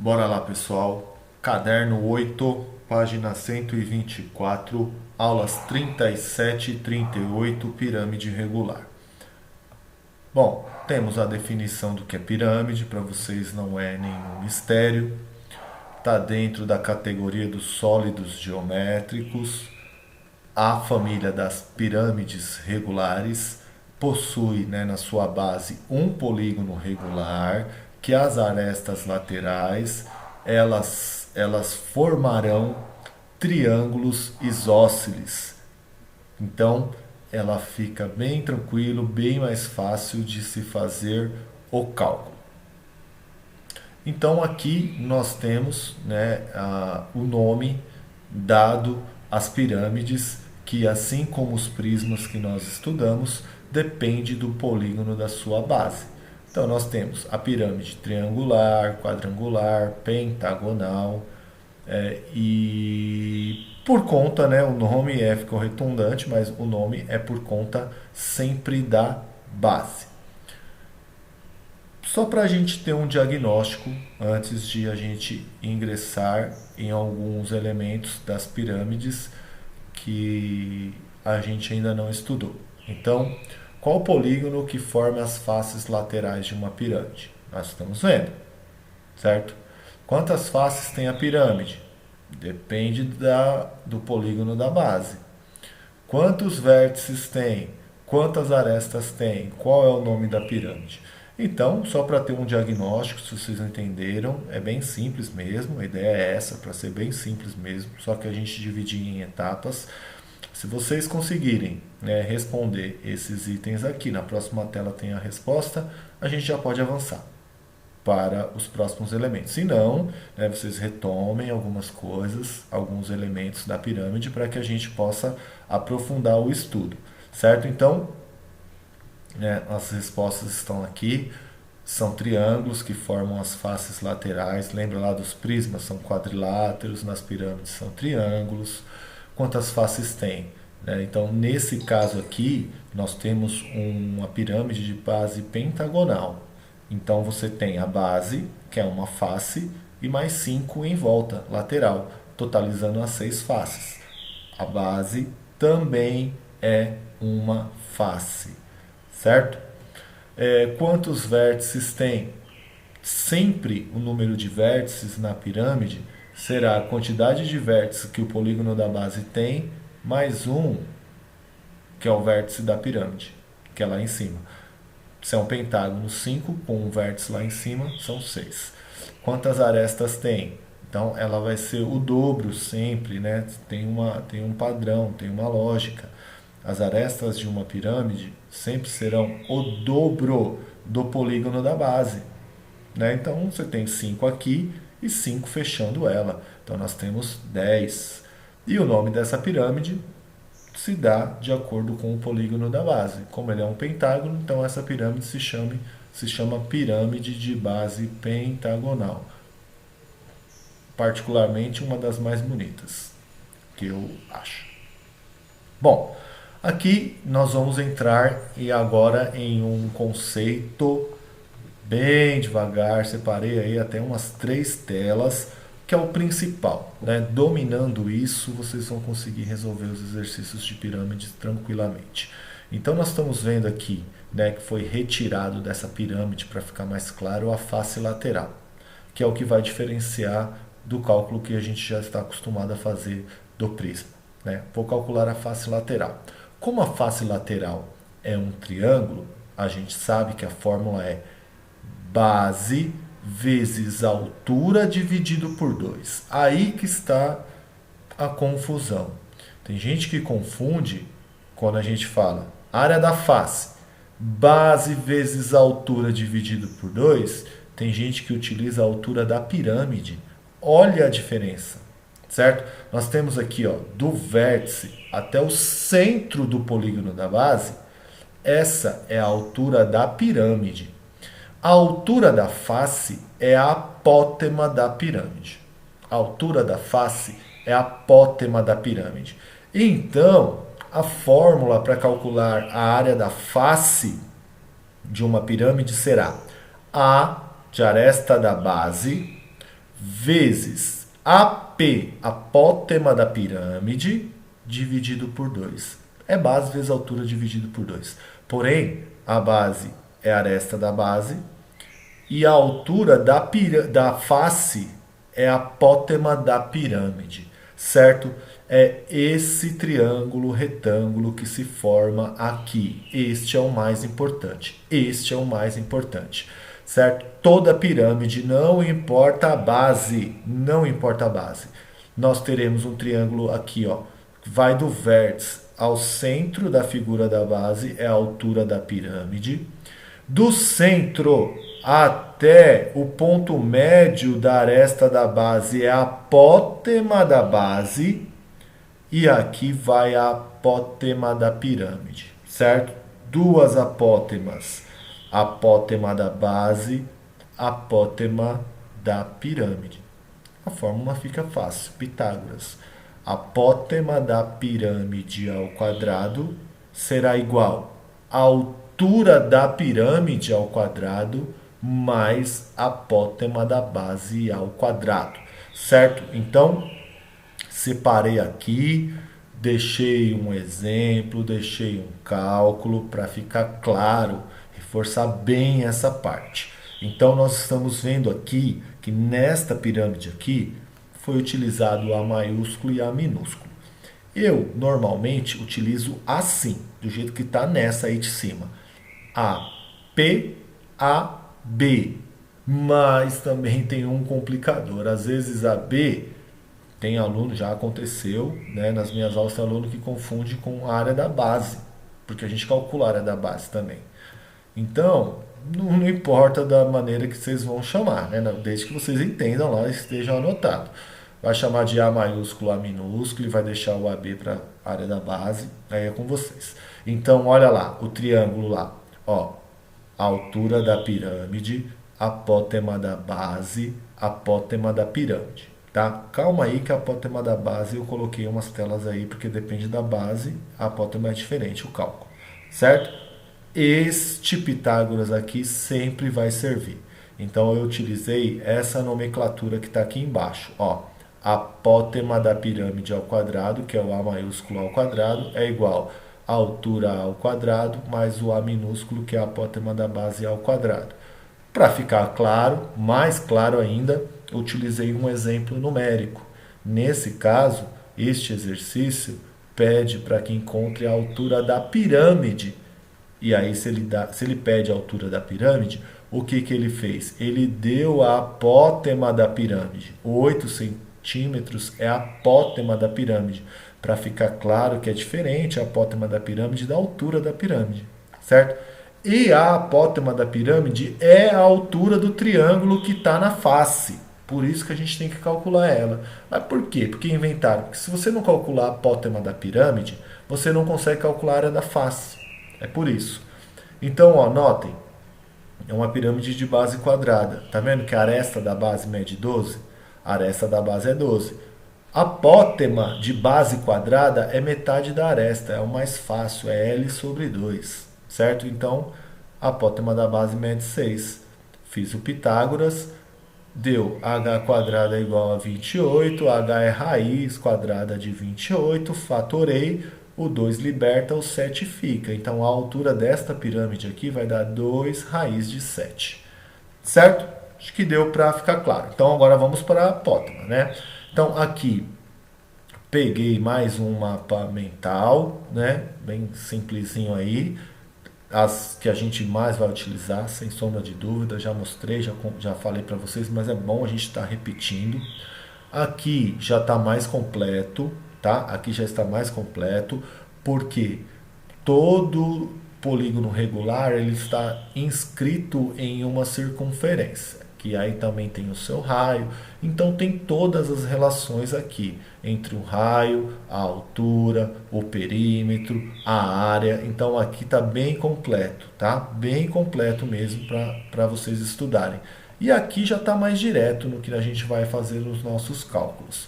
Bora lá, pessoal. Caderno 8, página 124, aulas 37 e 38, pirâmide regular. Bom, temos a definição do que é pirâmide, para vocês não é nenhum mistério. Está dentro da categoria dos sólidos geométricos. A família das pirâmides regulares possui, na sua base um polígono regular que as arestas laterais elas formarão triângulos isósceles. Então ela fica bem tranquilo, bem mais fácil de se fazer o cálculo. Então aqui nós temos o nome dado às pirâmides, que assim como os prismas que nós estudamos, depende do polígono da sua base. Então nós temos a pirâmide triangular, quadrangular, pentagonal, e por conta, o nome ficou redundante, mas o nome é por conta sempre da base. Só para a gente ter um diagnóstico antes de a gente ingressar em alguns elementos das pirâmides que a gente ainda não estudou. Então, qual o polígono que forma as faces laterais de uma pirâmide? Nós estamos vendo, certo? Quantas faces tem a pirâmide? Depende do polígono da base. Quantos vértices tem? Quantas arestas tem? Qual é o nome da pirâmide? Então, só para ter um diagnóstico, se vocês entenderam, é bem simples mesmo. A ideia é essa, para ser bem simples mesmo, só que a gente dividir em etapas. Se vocês conseguirem responder esses itens aqui, na próxima tela tem a resposta, a gente já pode avançar para os próximos elementos. Se não, vocês retomem algumas coisas, alguns elementos da pirâmide para que a gente possa aprofundar o estudo, certo? Então, as respostas estão aqui. São triângulos que formam as faces laterais. Lembra lá dos prismas? São quadriláteros. Nas pirâmides são triângulos. Quantas faces tem? Então, nesse caso aqui, nós temos uma pirâmide de base pentagonal. Então, você tem a base, que é uma face, e mais 5 em volta, lateral, totalizando as 6 faces. A base também é uma face, certo? Quantos vértices tem? Sempre o número de vértices na pirâmide será a quantidade de vértices que o polígono da base tem, mais um, que é o vértice da pirâmide, que é lá em cima. Se é um pentágono, 5, com um vértice lá em cima, são 6. Quantas arestas tem? Então ela vai ser o dobro sempre, tem um padrão, tem uma lógica. As arestas de uma pirâmide sempre serão o dobro do polígono da base. Então você tem 5 aqui e 5 fechando ela. Então nós temos 10. E o nome dessa pirâmide se dá de acordo com o polígono da base. Como ele é um pentágono, então essa pirâmide se chama pirâmide de base pentagonal. Particularmente uma das mais bonitas, que eu acho. Bom, aqui nós vamos entrar agora em um conceito bem devagar, separei aí até umas 3 telas, que é o principal. Dominando isso, vocês vão conseguir resolver os exercícios de pirâmides tranquilamente. Então nós estamos vendo aqui que foi retirado dessa pirâmide, para ficar mais claro, a face lateral, que é o que vai diferenciar do cálculo que a gente já está acostumado a fazer do prisma. Vou calcular a face lateral. Como a face lateral é um triângulo, a gente sabe que a fórmula é base vezes altura dividido por 2. Aí que está a confusão. Tem gente que confunde quando a gente fala área da face, base vezes altura dividido por 2. Tem gente que utiliza a altura da pirâmide. Olha a diferença, certo? Nós temos aqui, do vértice até o centro do polígono da base, essa é a altura da pirâmide. A altura da face é a apótema da pirâmide. A altura da face é a apótema da pirâmide. Então, a fórmula para calcular a área da face de uma pirâmide será A de aresta da base vezes AP, apótema da pirâmide, dividido por 2. É base vezes altura dividido por 2. Porém, a base é a aresta da base e a altura da face é a apótema da pirâmide, certo? É esse triângulo retângulo que se forma aqui. Este é o mais importante. Este é o mais importante, certo? Toda pirâmide, não importa a base, não importa a base. Nós teremos um triângulo aqui, ó, vai do vértice ao centro da figura da base, é a altura da pirâmide. Do centro até o ponto médio da aresta da base é a apótema da base. E aqui vai a apótema da pirâmide, certo? Duas apótemas. Apótema da base, apótema da pirâmide. A fórmula fica fácil, Pitágoras. Apótema da pirâmide ao quadrado será igual à altura da pirâmide ao quadrado mais apótema da base ao quadrado, certo? Então, separei aqui, deixei um exemplo, deixei um cálculo para ficar claro, reforçar bem essa parte. Então, nós estamos vendo aqui que nesta pirâmide aqui foi utilizado o A maiúsculo e A minúsculo. Eu, normalmente, utilizo assim, do jeito que está nessa aí de cima. A, P, A, B. Mas também tem um complicador. Às vezes a B, tem aluno, já aconteceu, né? Nas minhas aulas tem aluno que confunde com a área da base, porque a gente calcula a área da base também. Então, não importa da maneira que vocês vão chamar, né? Desde que vocês entendam lá e estejam anotado. Vai chamar de A maiúsculo, A minúsculo e vai deixar o AB para a área da base. Aí é com vocês. Então, olha lá, o triângulo lá. Ó, a altura da pirâmide, apótema da base, apótema da pirâmide. Tá? Calma aí que a apótema da base eu coloquei umas telas aí, porque depende da base, a apótema é diferente o cálculo. Certo? Este Pitágoras aqui sempre vai servir. Então eu utilizei essa nomenclatura que está aqui embaixo. Ó, apótema da pirâmide ao quadrado, que é o A maiúsculo ao quadrado, é igual a altura ao quadrado mais o A minúsculo, que é a apótema da base ao quadrado. Para ficar claro, mais claro ainda, eu utilizei um exemplo numérico. Nesse caso, este exercício pede para que encontre a altura da pirâmide. E aí, se ele pede a altura da pirâmide, o que ele fez? Ele deu a apótema da pirâmide. 8 centímetros é a apótema da pirâmide. Para ficar claro que é diferente a apótema da pirâmide da altura da pirâmide, certo? E a apótema da pirâmide é a altura do triângulo que está na face. Por isso que a gente tem que calcular ela. Mas por quê? Porque inventaram. Porque se você não calcular a apótema da pirâmide, você não consegue calcular a área da face. É por isso. Então, ó, notem. É uma pirâmide de base quadrada. Tá vendo que a aresta da base mede 12? A aresta da base é 12. A apótema de base quadrada é metade da aresta. É o mais fácil. É L sobre 2. Certo? Então, a apótema da base mede 6. Fiz o Pitágoras, deu h quadrada é igual a 28, h é raiz quadrada de 28, fatorei, o 2 liberta, o 7 fica. Então, a altura desta pirâmide aqui vai dar 2 raiz de 7. Certo? Acho que deu para ficar claro. Então, agora vamos para a apótema, né? Então, aqui, peguei mais um mapa mental, né? Bem simplesinho aí. As que a gente mais vai utilizar, sem sombra de dúvida, já mostrei, já falei para vocês, mas é bom a gente estar repetindo. Aqui já está mais completo, tá? Aqui já está mais completo, porque todo polígono regular ele está inscrito em uma circunferência, que aí também tem o seu raio. Então tem todas as relações aqui entre o raio, a altura, o perímetro, a área. Então aqui está bem completo, tá? Bem completo mesmo para vocês estudarem. E aqui já está mais direto no que a gente vai fazer nos nossos cálculos.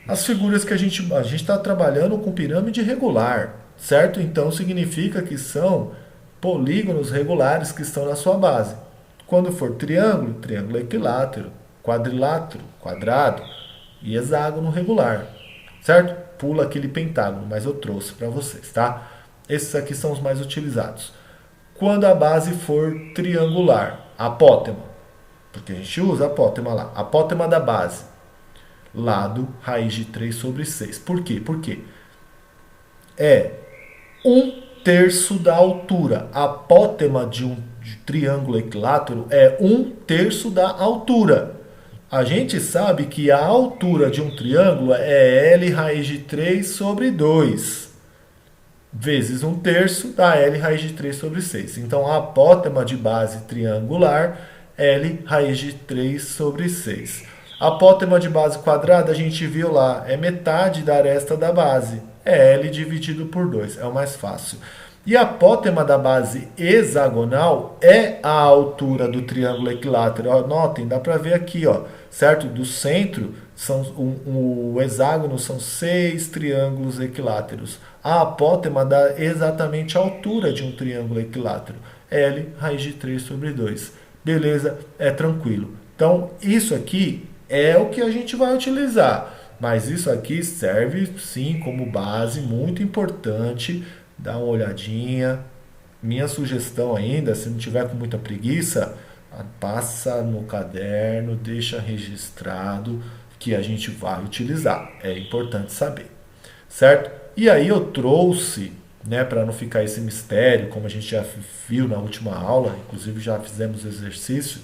As figuras que a gente está trabalhando com pirâmide regular, certo? Então significa que são polígonos regulares que estão na sua base. Quando for triângulo, triângulo equilátero, quadrilátero, quadrado e hexágono regular, certo? Pula aquele pentágono, mas eu trouxe para vocês, tá? Esses aqui são os mais utilizados. Quando a base for triangular, apótema, porque a gente usa apótema lá, apótema da base, lado raiz de 3 sobre 6. Por quê? Porque é 1/3 da altura. A apótema de um triângulo equilátero é 1/3 da altura. A gente sabe que a altura de um triângulo é L raiz de 3 sobre 2, vezes 1/3 da L raiz de 3 sobre 6. Então, a apótema de base triangular, L raiz de 3 sobre 6. A apótema de base quadrada, a gente viu lá, é metade da aresta da base. É L dividido por 2, é o mais fácil. E a apótema da base hexagonal é a altura do triângulo equilátero. Ó, notem, dá para ver aqui, ó, certo? Do centro, o hexágono são 6 triângulos equiláteros. A apótema dá exatamente a altura de um triângulo equilátero. L raiz de 3 sobre 2. Beleza? É tranquilo. Então, isso aqui é o que a gente vai utilizar. Mas isso aqui serve, sim, como base, muito importante. Dá uma olhadinha. Minha sugestão ainda, se não tiver com muita preguiça, passa no caderno, deixa registrado que a gente vai utilizar. É importante saber, certo? E aí eu trouxe, né, para não ficar esse mistério, como a gente já viu na última aula, inclusive já fizemos exercício,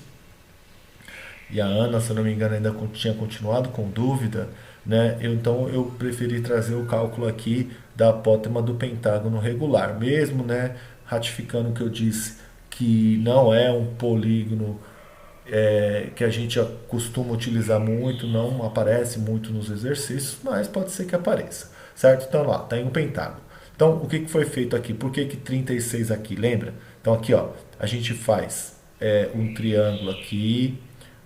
e a Ana, se eu não me engano, ainda tinha continuado com dúvida, né? Então eu preferi trazer o cálculo aqui da apótema do pentágono regular, mesmo, né, ratificando o que eu disse, que não é um polígono que a gente costuma utilizar muito, não aparece muito nos exercícios, mas pode ser que apareça, certo? Então lá, tem um pentágono. Então, o que foi feito aqui? Por que 36 aqui? Lembra? Então aqui, ó, a gente faz um triângulo aqui,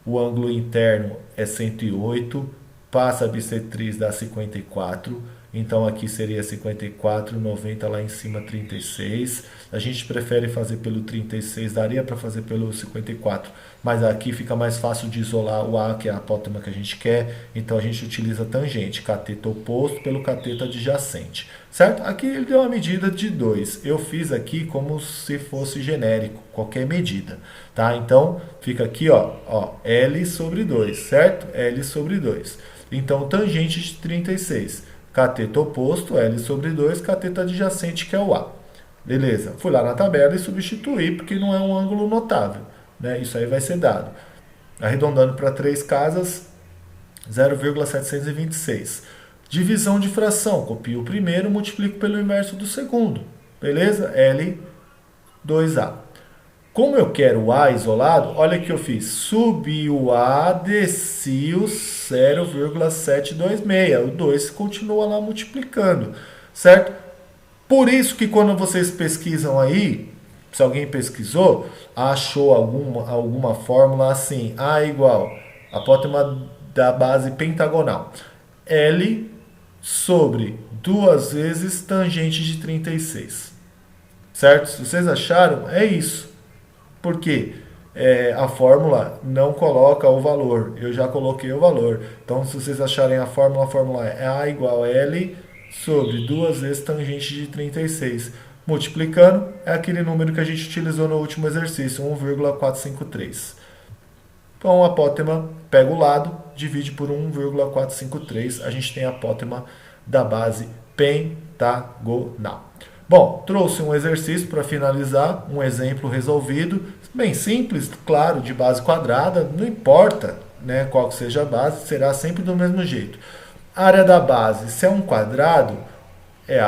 o ângulo interno é 108, passa a bissetriz dá 54, então aqui seria 54, 90 lá em cima 36. A gente prefere fazer pelo 36, daria para fazer pelo 54, mas aqui fica mais fácil de isolar o A, que é a apótema que a gente quer, então a gente utiliza tangente, cateto oposto pelo cateto adjacente, certo? Aqui ele deu uma medida de 2, eu fiz aqui como se fosse genérico, qualquer medida, tá? Então fica aqui, ó, L sobre 2, certo? L sobre 2. Então tangente de 36, cateto oposto, L sobre 2, cateto adjacente, que é o A. Beleza, fui lá na tabela e substituí, porque não é um ângulo notável, né? Isso aí vai ser dado. Arredondando para 3 casas, 0,726. Divisão de fração, copio o primeiro, multiplico pelo inverso do segundo. Beleza? L, 2A. Como eu quero o A isolado, olha o que eu fiz. Subi o A, desci o 0,726. O 2 continua lá multiplicando, certo? Por isso que quando vocês pesquisam aí, se alguém pesquisou, achou alguma fórmula assim, A igual apótema da base pentagonal, L sobre 2 vezes tangente de 36, certo? Se vocês acharam, é isso. Porque a fórmula não coloca o valor, eu já coloquei o valor. Então, se vocês acharem a fórmula é A igual a L sobre 2 vezes tangente de 36. Multiplicando, é aquele número que a gente utilizou no último exercício, 1,453. Então, a apótema pega o lado, divide por 1,453, a gente tem a apótema da base pentagonal. Bom, trouxe um exercício para finalizar, um exemplo resolvido, bem simples, claro, de base quadrada, não importa, né, qual que seja a base, será sempre do mesmo jeito. A área da base, se é um quadrado, é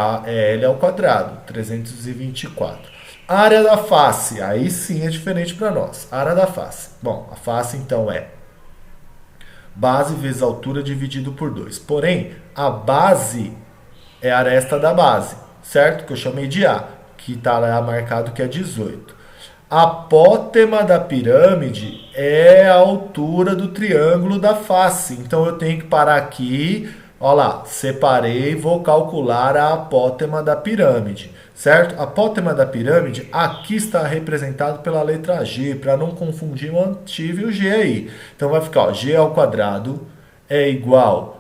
L ao quadrado, 324. A área da face, aí sim é diferente para nós. A área da face. Bom, a face então é base vezes altura dividido por 2. Porém, a base é a aresta da base, certo? Que eu chamei de A, que está lá marcado que é 18. A apótema da pirâmide é a altura do triângulo da face. Então eu tenho que parar aqui, Olha lá, separei, vou calcular a apótema da pirâmide, certo? A apótema da pirâmide aqui está representado pela letra G, para não confundir o tive e o G aí. Então vai ficar, ó, G ao quadrado é igual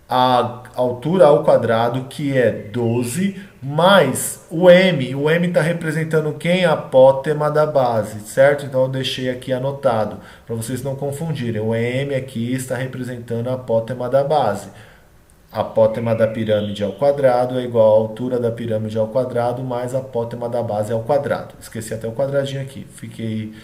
a altura ao quadrado, que é 12, mais o M. O M está representando quem? A apótema da base, certo? Então eu deixei aqui anotado, para vocês não confundirem. O M aqui está representando a apótema da base. A apótema da pirâmide ao quadrado é igual à altura da pirâmide ao quadrado, mais a apótema da base ao quadrado. Esqueci até o quadradinho aqui. Fiquei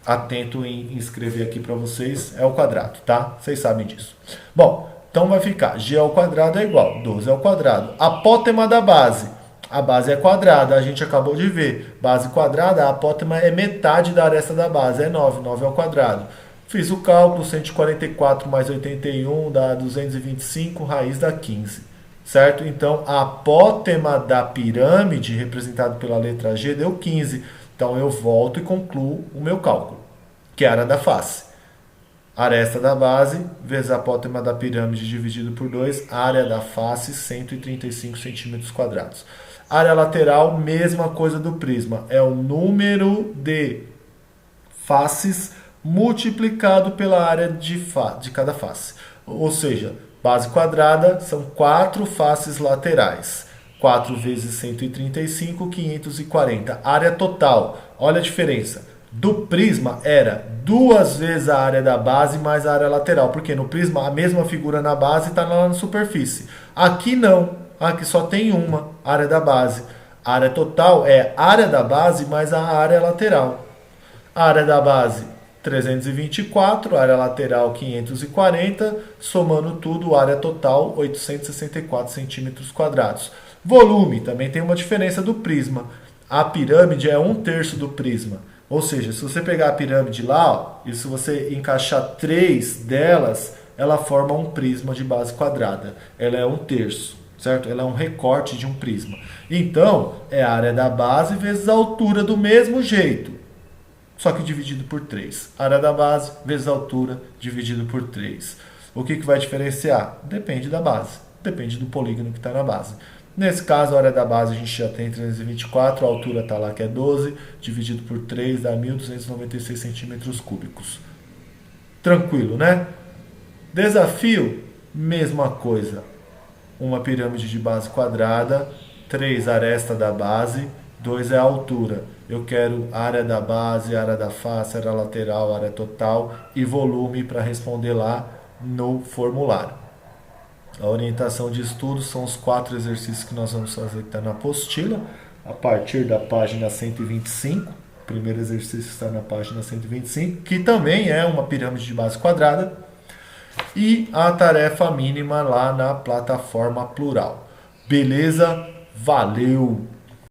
atento em escrever aqui para vocês. É o quadrado, tá? Vocês sabem disso. Bom, então vai ficar G ao quadrado é igual 12 ao quadrado. Apótema da base. A base é quadrada, a gente acabou de ver. Base quadrada, a apótema é metade da aresta da base, é 9, 9 ao quadrado. Fiz o cálculo, 144 mais 81 dá 225, raiz dá 15. Certo? Então, a apótema da pirâmide, representado pela letra G, deu 15. Então, eu volto e concluo o meu cálculo, que é a área da face. Aresta da base vezes a apótema da pirâmide dividido por 2, área da face, 135 centímetros quadrados. Área lateral, mesma coisa do prisma, é o número de faces multiplicado pela área de cada face. Ou seja, base quadrada são 4 faces laterais. 4 vezes 135, 540. Área total, olha a diferença. Do prisma era 2 vezes a área da base mais a área lateral. Porque no prisma a mesma figura na base está lá na superfície. Aqui não, aqui só tem uma área da base. A área total é área da base mais a área lateral. A área da base 324, área lateral 540, somando tudo, área total 864 centímetros quadrados. Volume, também tem uma diferença do prisma. A pirâmide é 1/3 do prisma. Ou seja, se você pegar a pirâmide lá, ó, e se você encaixar 3 delas, ela forma um prisma de base quadrada. Ela é 1/3, certo? Ela é um recorte de um prisma. Então, é a área da base vezes a altura do mesmo jeito, só que dividido por 3. Área da base vezes a altura dividido por 3. O que vai diferenciar? Depende da base. Depende do polígono que está na base. Nesse caso, a área da base a gente já tem 324, a altura está lá que é 12, dividido por 3 dá 1.296 centímetros cúbicos. Tranquilo, né? Desafio, mesma coisa. Uma pirâmide de base quadrada, 3 aresta da base, 2 é a altura. Eu quero área da base, área da face, área lateral, área total e volume para responder lá no formulário. A orientação de estudo são os 4 exercícios que nós vamos fazer que está na apostila, a partir da página 125. O primeiro exercício está na página 125, que também é uma pirâmide de base quadrada. E a tarefa mínima lá na plataforma Plural. Beleza? Valeu!